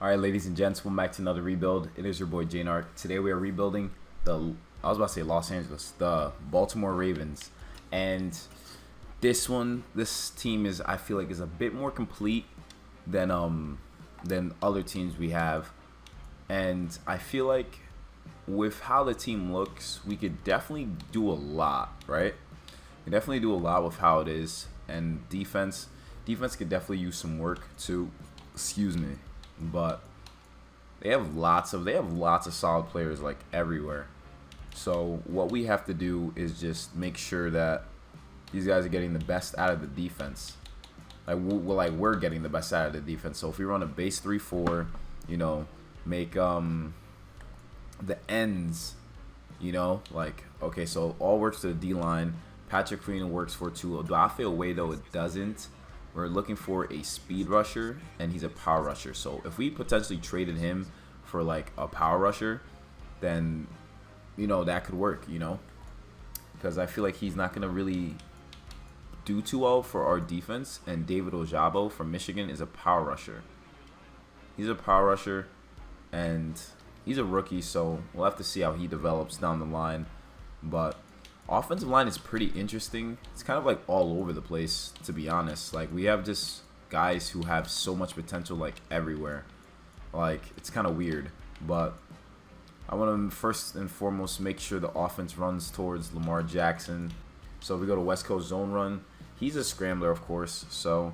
Alright, ladies and gents, welcome back to another rebuild. It is your boy Jnark. Today we are rebuilding I was about to say Los Angeles, the Baltimore Ravens. And this team is, I feel like, is a bit more complete than other teams we have. And I feel like with how the team looks, we could definitely do a lot, right? We definitely do a lot with how it is. And defense could definitely use some work too. Excuse me. But they have lots of solid players like everywhere. So what we have to do is just make sure that these guys are getting the best out of the defense. We're getting the best out of the defense. So if we run a base 3-4, make the ends, okay, so all works to the D line. Patrick Queen works for two. Odafe away though it doesn't. We're looking for a speed rusher, and he's a power rusher. So if we potentially traded him for like a power rusher, then that could work. Because I feel like he's not gonna really do too well for our defense. And David Ojabo from Michigan is a power rusher. He's a power rusher, and he's a rookie, so we'll have to see how he develops down the line. But offensive line is pretty interesting. It's kind of like all over the place, to be honest. Like, we have just guys who have so much potential, like, everywhere. Like, it's kind of weird. But I want to first and foremost make sure the offense runs towards Lamar Jackson. So if we go to West Coast zone run, he's a scrambler, of course. So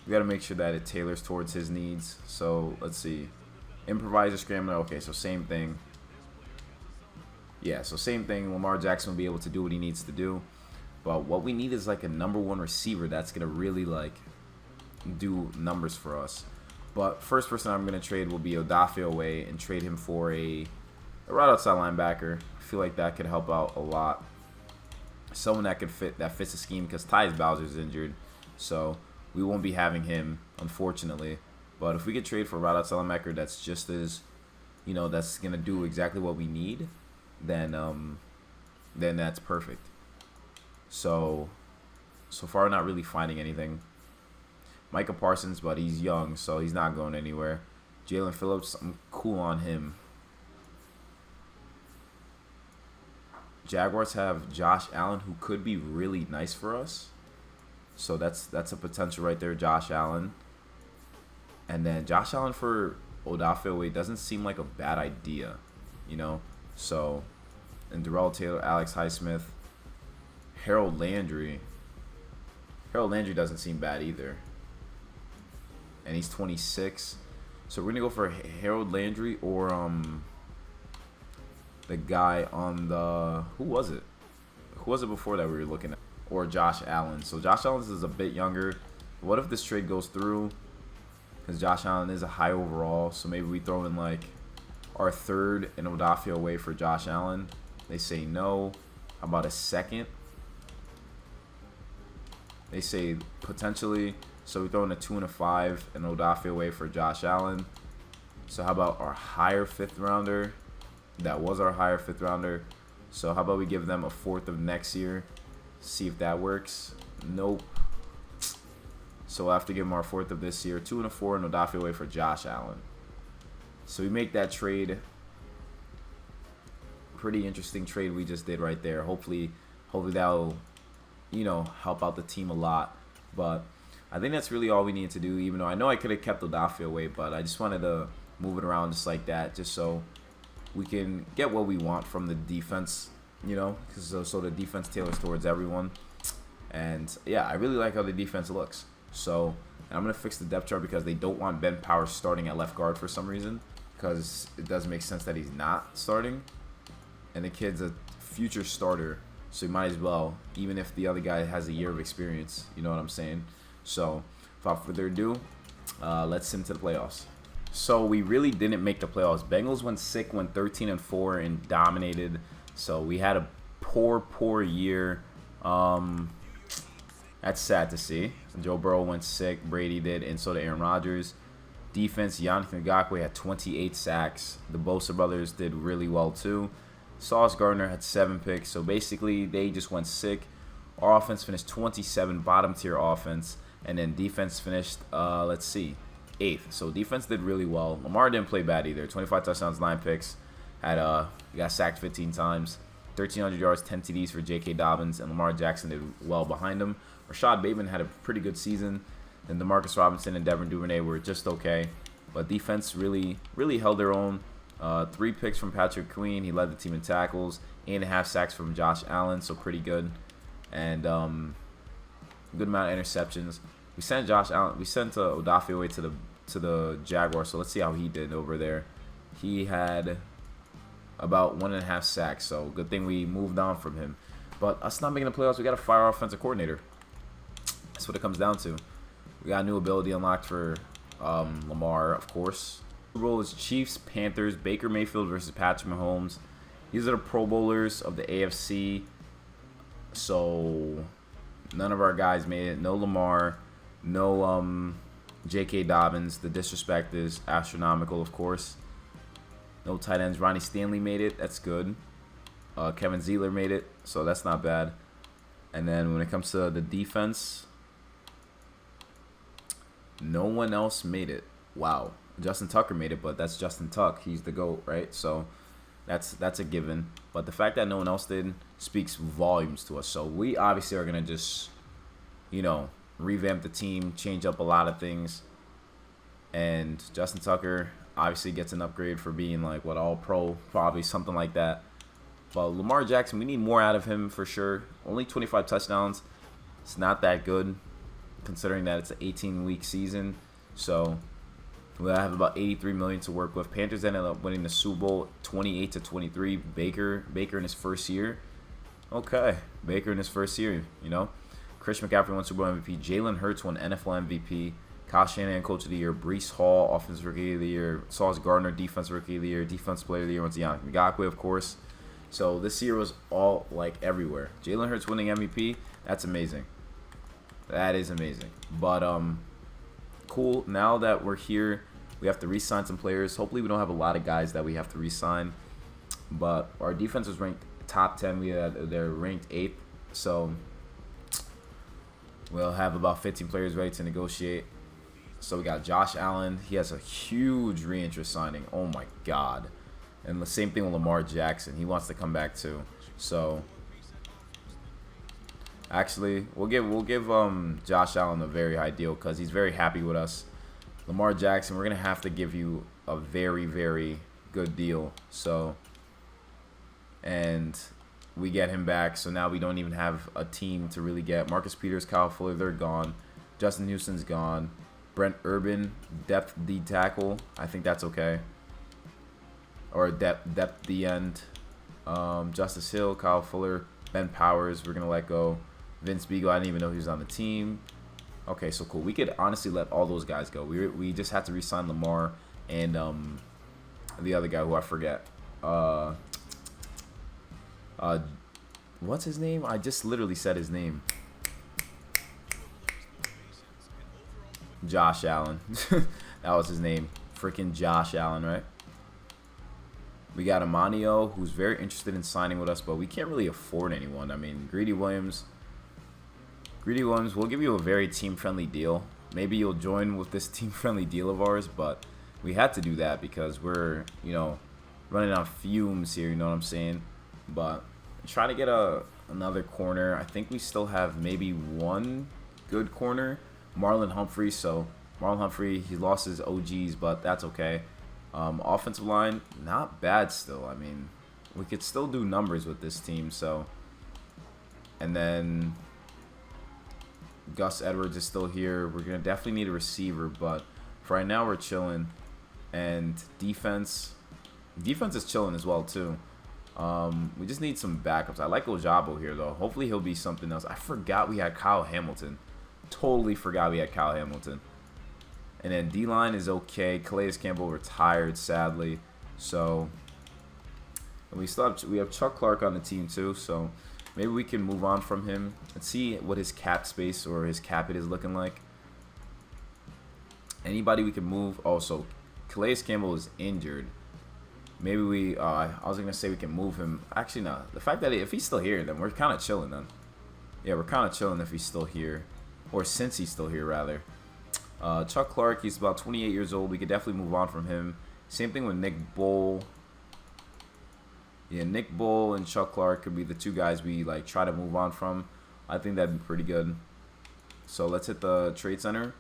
we got to make sure that it tailors towards his needs. So let's see. Improviser scrambler. Okay, so same thing. Yeah, so same thing. Lamar Jackson will be able to do what he needs to do. But what we need is like a number one receiver that's going to really like do numbers for us. But first person I'm going to trade will be Odafe away and trade him for a right outside linebacker. I feel like that could help out a lot. Someone that fits the scheme, because Tyus Bowser's injured. So we won't be having him, unfortunately. But if we could trade for a right outside linebacker that's just as, that's going to do exactly what we need, then that's perfect. So far not really finding anything. Micah Parsons, but he's young, so he's not going anywhere. Jalen Phillips, I'm cool on him. Jaguars have Josh Allen, who could be really nice for us. So that's a potential right there, Josh Allen. And then Josh Allen for Odafe away doesn't seem like a bad idea, So, and Darrell Taylor, Alex Highsmith, Harold Landry. Harold Landry doesn't seem bad either. And he's 26. So we're going to go for Harold Landry or the guy on the... Who was it? Who was it before that we were looking at? Or Josh Allen. So Josh Allen is a bit younger. What if this trade goes through? Because Josh Allen is a high overall. So maybe we throw in like our third and Odafe away for Josh Allen. They say no. How about a second? They say potentially. So we throw in a 2 and a 5 and Odafe away for Josh Allen. So how about our higher fifth rounder? That was our higher fifth rounder. So how about we give them a fourth of next year? See if that works. Nope. So we'll have to give them our fourth of this year. 2 and a 4 and Odafe away for Josh Allen. So we make that trade. Pretty interesting trade we just did right there. Hopefully that'll, help out the team a lot. But I think that's really all we need to do, even though I know I could have kept Odafe away, but I just wanted to move it around just like that, just so we can get what we want from the defense, because so the defense tailors towards everyone. And yeah, I really like how the defense looks. So I'm going to fix the depth chart because they don't want Ben Powers starting at left guard for some reason, because it doesn't make sense that he's not starting. And the kid's a future starter, so he might as well, even if the other guy has a year of experience. You know what I'm saying? So without further ado, let's send to the playoffs. So we really didn't make the playoffs. Bengals went sick, went 13-4 and dominated. So we had a poor year. That's sad to see. Joe Burrow went sick, Brady did, and so did Aaron Rodgers. Defense, Yannick Ngakoue had 28 sacks. The Bosa brothers did really well too. Sauce Gardner had 7 picks. So basically, they just went sick. Our offense finished 27, bottom tier offense. And then defense finished, let's see, 8th. So defense did really well. Lamar didn't play bad either. 25 touchdowns, 9 picks. He got sacked 15 times. 1,300 yards, 10 TDs for J.K. Dobbins, and Lamar Jackson did well behind him. Rashad Bateman had a pretty good season. And Demarcus Robinson and Devin Duvernay were just okay. But defense really held their own. 3 picks from Patrick Queen. He led the team in tackles. 8.5 sacks from Josh Allen, so pretty good. And good amount of interceptions. We sent Odafe away to the Jaguars, so let's see how he did over there. He had about 1.5 sacks, so good thing we moved on from him. But us not making the playoffs, we got to fire our offensive coordinator. That's what it comes down to. We got a new ability unlocked for Lamar, of course. The Super Bowl is Chiefs, Panthers, Baker Mayfield versus Patrick Mahomes. These are the Pro Bowlers of the AFC. So none of our guys made it. No Lamar, no J.K. Dobbins. The disrespect is astronomical, of course. No tight ends. Ronnie Stanley made it. That's good. Kevin Zeeler made it, so that's not bad. And then when it comes to the defense, no one else made it. Wow. Justin Tucker made it, but that's Justin Tuck. He's the GOAT, right? So that's a given. But the fact that no one else did speaks volumes to us. So we obviously are going to just, revamp the team, change up a lot of things. And Justin Tucker obviously gets an upgrade for being like, all-pro, probably something like that. But Lamar Jackson, we need more out of him for sure. Only 25 touchdowns. It's not that good considering that it's an 18-week season. So we'll have about $83 million to work with. Panthers ended up winning the Super Bowl 28-23. Baker in his first year. Okay, Baker in his first year, Chris McCaffrey won Super Bowl MVP. Jalen Hurts won NFL MVP. Kyle Shanahan, Coach of the Year. Breece Hall, Offensive Rookie of the Year. Sauce Gardner, Defensive Rookie of the Year. Defensive Player of the Year went to Yannick Ngakoue, of course. So this year was all, everywhere. Jalen Hurts winning MVP, that's amazing. That is amazing. But, cool. Now that we're here, we have to re-sign some players. Hopefully we don't have a lot of guys that we have to re-sign. But our defense was ranked top 10. They're ranked 8th. So we'll have about 15 players ready to negotiate. So we got Josh Allen. He has a huge re-interest signing. Oh, my God. And the same thing with Lamar Jackson. He wants to come back too. So actually, we'll give Josh Allen a very high deal because he's very happy with us. Lamar Jackson, we're gonna have to give you a very, very good deal. So, and we get him back. So now we don't even have a team to really get. Marcus Peters, Kyle Fuller, they're gone. Justin Houston's gone. Brent Urban, depth D tackle. I think that's okay. Or depth the end. Justice Hill, Kyle Fuller, Ben Powers, we're going to let go. Vince Beagle, I didn't even know he was on the team. Okay, so cool. We could honestly let all those guys go. We just had to re-sign Lamar and the other guy who I forget. What's his name? I just literally said his name. Josh Allen. That was his name. Freaking Josh Allen, right? We got Amanio, who's very interested in signing with us, but we can't really afford anyone. I mean, Greedy Williams, we'll give you a very team-friendly deal. Maybe you'll join with this team-friendly deal of ours, but we had to do that because we're, running on fumes here, you know what I'm saying? But try to get another corner. I think we still have maybe one good corner, Marlon Humphrey. So Marlon Humphrey, he lost his OGs, but that's okay. Offensive line, not bad still. I mean, we could still do numbers with this team. So, and then Gus Edwards is still here. We're going to definitely need a receiver, but for right now we're chilling. And defense is chilling as well too. We just need some backups. I like Ojabo here though. Hopefully he'll be something else. I forgot we had Kyle Hamilton. Totally forgot we had Kyle Hamilton. And then D-line is okay. Calais Campbell retired, sadly. So and we have Chuck Clark on the team too. So maybe we can move on from him and see what his cap space or his cap hit is looking like. Anybody we can move. Oh, so Calais Campbell is injured. Maybe we. I was gonna say we can move him. Actually, no. The fact that if he's still here, then we're kind of chilling. Then, yeah, we're kind of chilling if he's still here, or since he's still here rather. Chuck Clark, he's about 28 years old. We could definitely move on from him. Same thing with Nick Bull. Yeah, Nick Bull and Chuck Clark could be the two guys we like try to move on from. I think that'd be pretty good. So let's hit the trade center.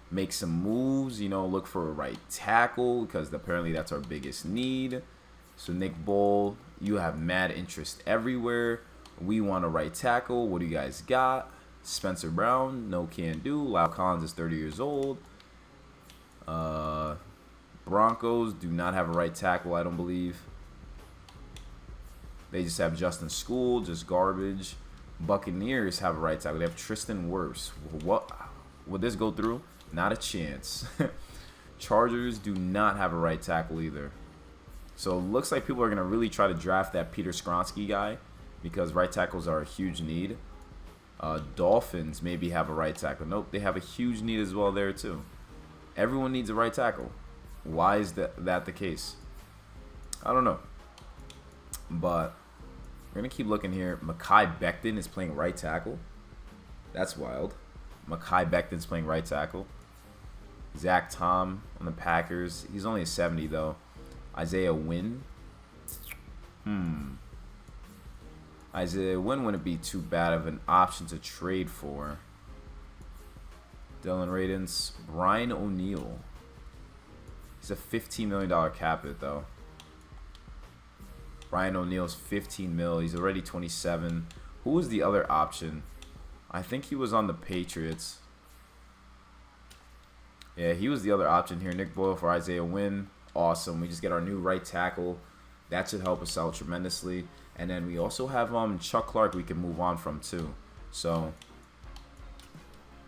Make some moves, you know, look for a right tackle because apparently that's our biggest need. So Nick Bull, you have mad interest everywhere. We want a right tackle. What do you guys got? Spencer Brown, no can do. Lyle Collins is 30 years old. Broncos do not have a right tackle, I don't believe. They just have Justin School, just garbage. Buccaneers have a right tackle. They have Tristan Wirfs. What would this go through? Not a chance. Chargers do not have a right tackle either. So it looks like people are going to really try to draft that Peter Skronsky guy because right tackles are a huge need. Dolphins maybe have a right tackle. Nope, they have a huge need as well there too. Everyone needs a right tackle. Why is that the case? I don't know. But we're going to keep looking here. Mekhi Becton is playing right tackle. That's wild. Mekhi Becton's playing right tackle. Zach Tom on the Packers. He's only a 70 though. Isaiah Wynn. Isaiah Wynn wouldn't be too bad of an option to trade for. Dylan Radins. Brian O'Neill. He's a $15 million cap hit though. Brian O'Neill's 15 mil. He's already 27. Who was the other option? I think he was on the Patriots. Yeah, he was the other option here. Nick Boyle for Isaiah Wynn. Awesome. We just get our new right tackle. That should help us out tremendously. And then we also have Chuck Clark we can move on from too. So,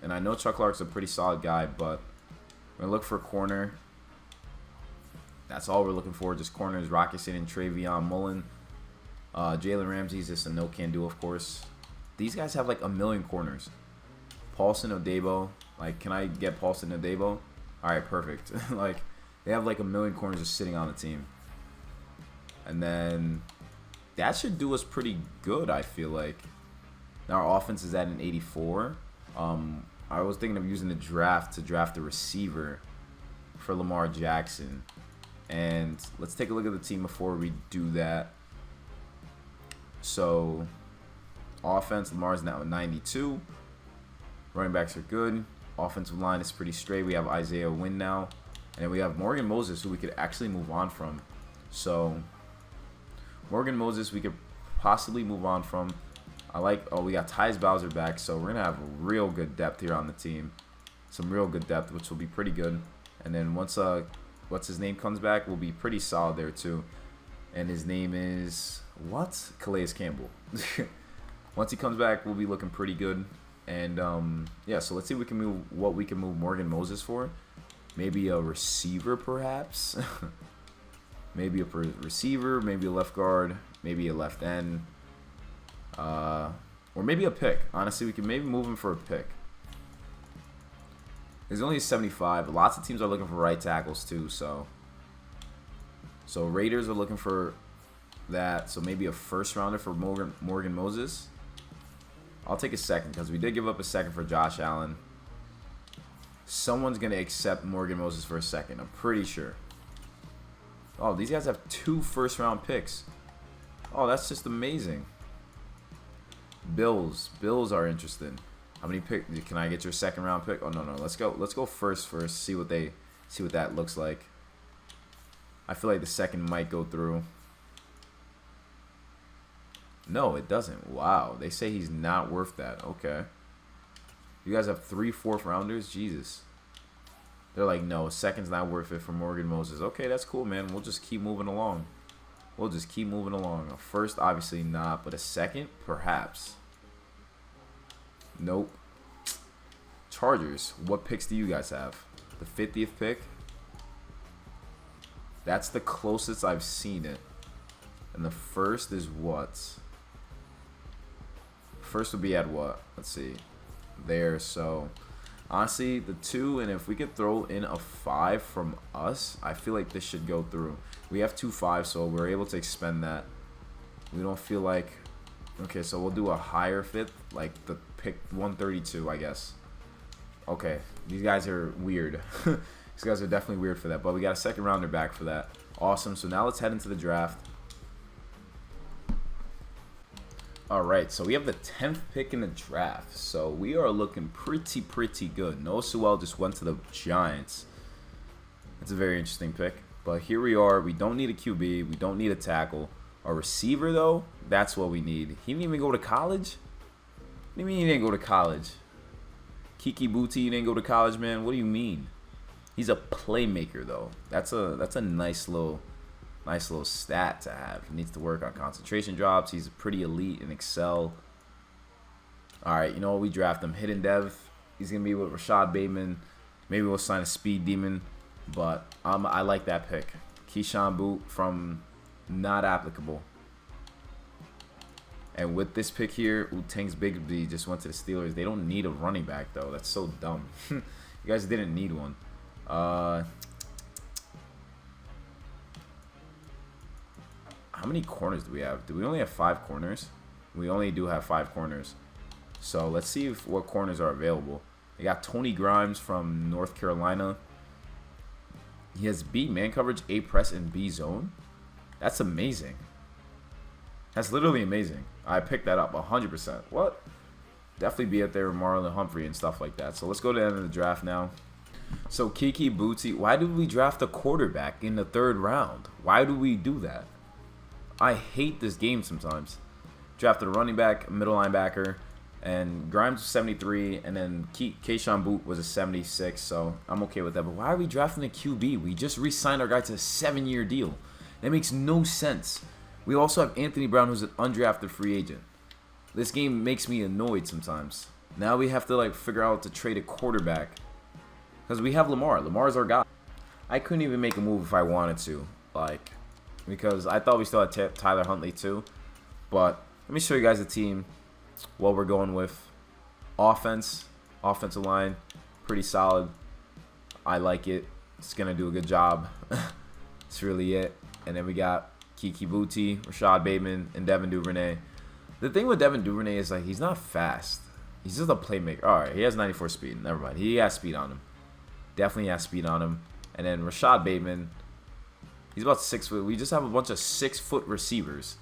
and I know Chuck Clark's a pretty solid guy, but we're going to look for a corner. That's all we're looking for. Just corners. Rocketson and Travion Mullen. Jalen Ramsey's just a no-can-do, of course. These guys have like a million corners. Paulson Odebo. Like, can I get Paulson Odebo? Alright, perfect. Like, they have like a million corners just sitting on the team. And then that should do us pretty good, I feel like. Now our offense is at an 84. I was thinking of using the draft to draft a receiver for Lamar Jackson. And let's take a look at the team before we do that. So, offense, Lamar's now at 92. Running backs are good. Offensive line is pretty straight. We have Isaiah Wynn now. And then we have Morgan Moses, who we could actually move on from. So, Morgan Moses, we could possibly move on from. We got Tyus Bowser back. So, we're going to have real good depth here on the team. Some real good depth, which will be pretty good. And then once, what's his name comes back, we'll be pretty solid there, too. And his name is, what? Calais Campbell. Once he comes back, we'll be looking pretty good. And, yeah, so let's see what we can move Morgan Moses for. Maybe a receiver, perhaps. Maybe a receiver, maybe a left guard, maybe a left end. Or maybe a pick. Honestly, we can maybe move him for a pick. He's only 75. Lots of teams are looking for right tackles, too, so Raiders are looking for that. So maybe a first rounder for Morgan Moses. I'll take a second because we did give up a second for Josh Allen. Someone's going to accept Morgan Moses for a second. I'm pretty sure. Oh, these guys have 2 first-round picks. Oh, that's just amazing. Bills are interested. How many picks? Can I get your second-round pick? Oh, no. Let's go first. See what that looks like. I feel like the second might go through. No, it doesn't. Wow. They say he's not worth that. Okay. You guys have 3 fourth-rounders? Jesus. They're like, no, second's not worth it for Morgan Moses. Okay, that's cool, man. We'll just keep moving along. A first, obviously not, but a second, perhaps. Nope. Chargers, what picks do you guys have? The 50th pick? That's the closest I've seen it. And the first is what? First would be at what? Let's see. There, so honestly, the 2, and if we could throw in a 5 from us, I feel like this should go through. We have 2 5s, so we're able to expend that. We don't feel like... Okay, so we'll do a higher 5th, like the pick 132, I guess. Okay, these guys are weird. These guys are definitely weird for that. But we got a second rounder back for that. Awesome. So now let's head into the draft. Alright, so we have the 10th pick in the draft. So we are looking pretty good. Noah Sewell just went to the Giants. That's a very interesting pick. But here we are. We don't need a QB. We don't need a tackle. A receiver, though, that's what we need. He didn't even go to college? What do you mean he didn't go to college? Kiki Booty didn't go to college, man? What do you mean? He's a playmaker, though. That's a nice little stat to have. He needs to work on concentration drops. He's pretty elite in Excel. All right, you know what? We draft him. Hidden Dev. He's going to be with Rashad Bateman. Maybe we'll sign a speed demon. But I like that pick. Keyshawn Boot from not applicable. And with this pick here, Tanks Bigsby just went to the Steelers. They don't need a running back, though. That's so dumb. You guys didn't need one. How many corners do we have? Do we only have 5 corners? We only do have 5 corners. So let's see what corners are available. They got Tony Grimes from North Carolina. He has B man coverage, A press, and B zone. That's amazing. That's literally amazing. I picked that up 100%. What? Definitely be up there with Marlon Humphrey and stuff like that. So let's go to the end of the draft now. So Kiki Booty, why did we draft a quarterback in the 3rd round? Why do we do that? I hate this game sometimes. Drafted a running back, middle linebacker, and Grimes was 73, and then Keyshawn Boot was a 76, so I'm okay with that. But why are we drafting a QB? We just re-signed our guy to a 7-year deal. That makes no sense. We also have Anthony Brown, who's an undrafted free agent. This game makes me annoyed sometimes. Now we have to like figure out to trade a quarterback. Because we have Lamar. Lamar's our guy. I couldn't even make a move if I wanted to. Because I thought we still had Tyler Huntley too. But let me show you guys the team. What we're going with. Offensive line. Pretty solid. I like it. It's going to do a good job. That's really it. And then we got Kiki Booty, Rashad Bateman, and Devin Duvernay. The thing with Devin Duvernay is like he's not fast. He's just a playmaker. All right, he has 94 speed. Never mind. He has speed on him. Definitely has speed on him. And then Rashad Bateman, he's about 6 foot. We just have a bunch of 6-foot receivers.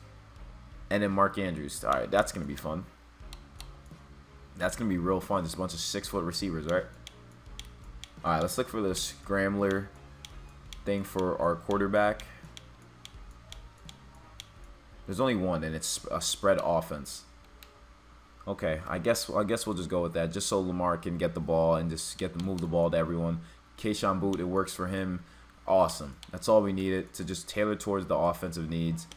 And then Mark Andrews. All right, that's going to be fun. That's going to be real fun. Just a bunch of 6-foot receivers, right? All right, let's look for the scrambler thing for our quarterback. There's only one, and it's a spread offense. Okay, I guess we'll just go with that, just so Lamar can get the ball and just move the ball to everyone. Keyshawn Boot, it works for him. Awesome. That's all we needed to just tailor towards the offensive needs.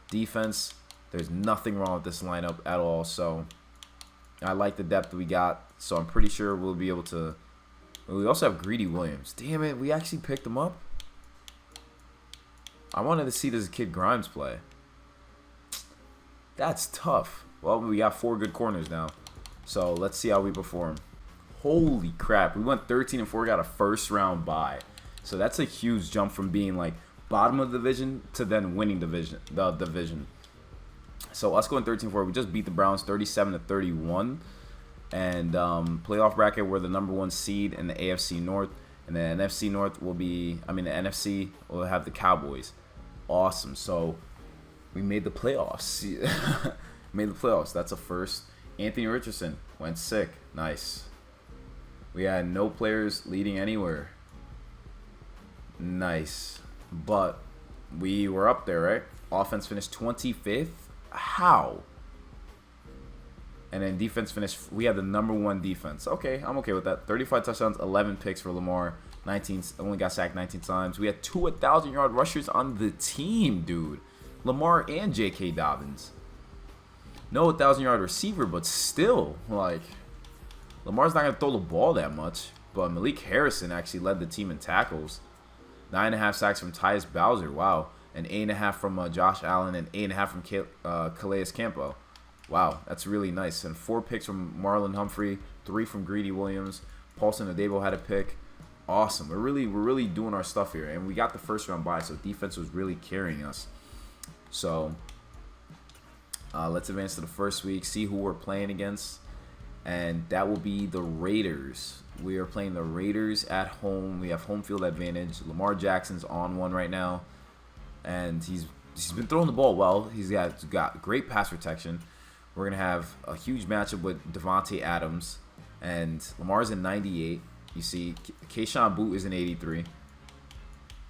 Defense, there's nothing wrong with this lineup at all. So I like the depth we got. So I'm pretty sure we'll be able to. We also have Greedy Williams. Damn it, we actually picked him up. I wanted to see this kid Grimes play. That's tough. Well, we got 4 good corners now. So let's see how we perform. Holy crap. We went 13-4, got a 1st-round bye. So that's a huge jump from being like bottom of the division to then winning the division. So us going 13-4, we just beat the Browns 37-31. And playoff bracket, we're the #1 seed in the AFC North. And the NFC North will be, the NFC will have the Cowboys. Awesome. So we made the playoffs. Made the playoffs. That's a first. Anthony Richardson went sick. Nice. We had no players leading anywhere. Nice. But we were up there, right? Offense finished 25th. How? And then defense finished. We had the #1 defense. Okay, I'm okay with that. 35 touchdowns, 11 picks for Lamar. Only got sacked 19 times. We had 2 1,000-yard rushers on the team, dude. Lamar and J.K. Dobbins. No 1,000-yard receiver, but still, like, Lamar's not going to throw the ball that much. But Malik Harrison actually led the team in tackles. 9.5 sacks from Tyus Bowser. Wow. And 8.5 from Josh Allen and 8.5 from Calais Campo. Wow, that's really nice. And 4 picks from Marlon Humphrey, 3 from Greedy Williams. Paulson Adebo had a pick. Awesome. We're really doing our stuff here. And we got the 1st-round bye, so defense was really carrying us. So let's advance to the first week, see who we're playing against. And that will be the Raiders. We are playing the Raiders at home. We have home field advantage. Lamar Jackson's on one right now, and he's been throwing the ball well. He's got great pass protection. We're gonna have a huge matchup with Devontae Adams, and Lamar's in 98. You see, Keyshawn Boot is in 83.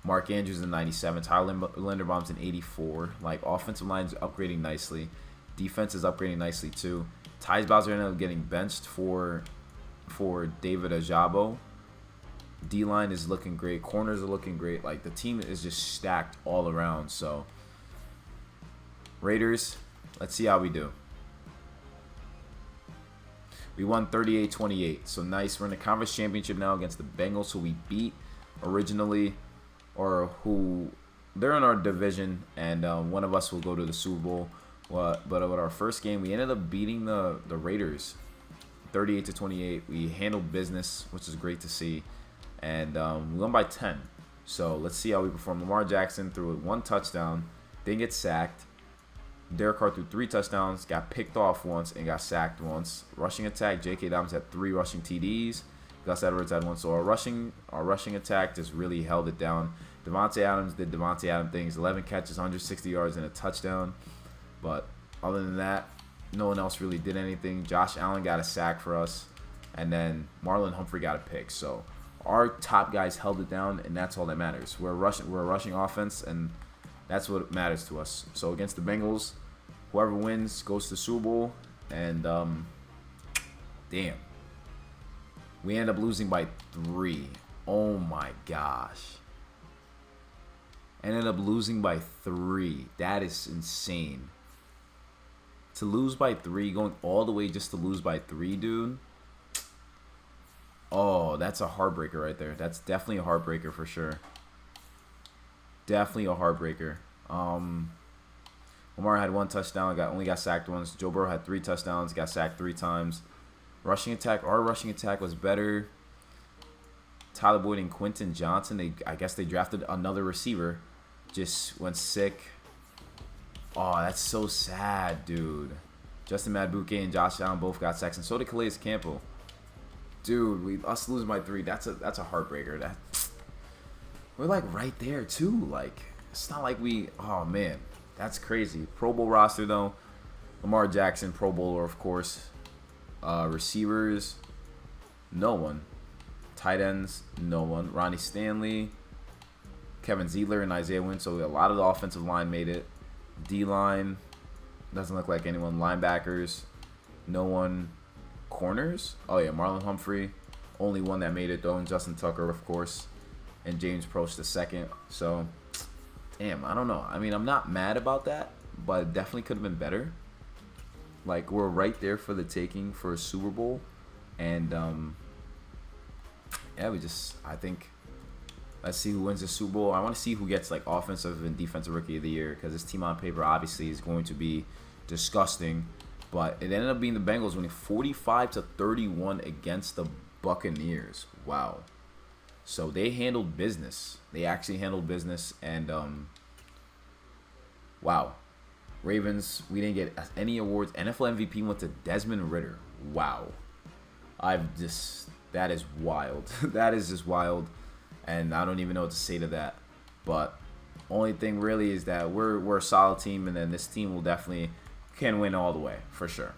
Mark Andrews in 97. Tyler Linderbaum's in 84. Like, offensive line's upgrading nicely. Defense is upgrading nicely too. Tyus Bowser ended up getting benched for David Ajabo. D-line is looking great. Corners are looking great. Like, the team is just stacked all around. So, Raiders, let's see how we do. We won 38-28. So, nice. We're in the conference championship now against the Bengals, who we beat originally, or who they're in our division, and one of us will go to the Super Bowl. But with our first game, we ended up beating the Raiders 38-28. We handled business, which is great to see. And we won by 10. So let's see how we perform. Lamar Jackson threw 1 touchdown, didn't get sacked. Derek Carr threw 3 touchdowns, got picked off once, and got sacked once. Rushing attack, J.K. Dobbins had 3 rushing TDs. Gus Edwards had 1. So our rushing attack just really held it down. Devontae Adams did Devontae Adams things. 11 catches, 160 yards, and a touchdown. But other than that, no one else really did anything. Josh Allen got a sack for us, and then Marlon Humphrey got a pick. So our top guys held it down, and that's all that matters. We're a rushing offense, and that's what matters to us. So against the Bengals, whoever wins goes to the Super Bowl, and damn, we end up losing by 3. Oh my gosh. Ended up losing by 3. That is insane. To lose by 3, going all the way just to lose by 3, dude. Oh, that's a heartbreaker right there. That's definitely a heartbreaker for sure. Definitely a heartbreaker. Lamar had 1 touchdown, only got sacked once. Joe Burrow had 3 touchdowns, got sacked 3 times. Rushing attack, our rushing attack was better. Tyler Boyd and Quentin Johnson, I guess they drafted another receiver. Just went sick. Oh, that's so sad, dude. Justin Madubuike and Josh Allen both got sacks, and so did Calais Campbell. Dude, us losing by 3, that's a heartbreaker. We're like right there too. Like, it's not like we. Oh man, that's crazy. Pro Bowl roster though. Lamar Jackson, Pro Bowler, of course. Receivers, no one. Tight ends, no one. Ronnie Stanley, Kevin Zeitler, and Isaiah Wynn. So a lot of the offensive line made it. D-line doesn't look like anyone. Linebackers, no one. Corners, oh yeah, Marlon Humphrey, only one that made it though, and Justin Tucker, of course, and James Proche the second. So, damn, I don't know. I mean, I'm not mad about that, but it definitely could have been better. Like, we're right there for the taking for a Super Bowl, and yeah, I think. Let's see who wins the Super Bowl. I want to see who gets, like, offensive and defensive rookie of the year, because this team on paper obviously is going to be disgusting. But it ended up being the Bengals winning 45-31 against the Buccaneers. Wow. So they handled business. They actually handled business, and wow. Ravens, we didn't get any awards. NFL MVP went to Desmond Ridder. Wow. That is wild. That is just wild. And I don't even know what to say to that. But only thing really is that we're a solid team, and then this team will definitely can win all the way for sure.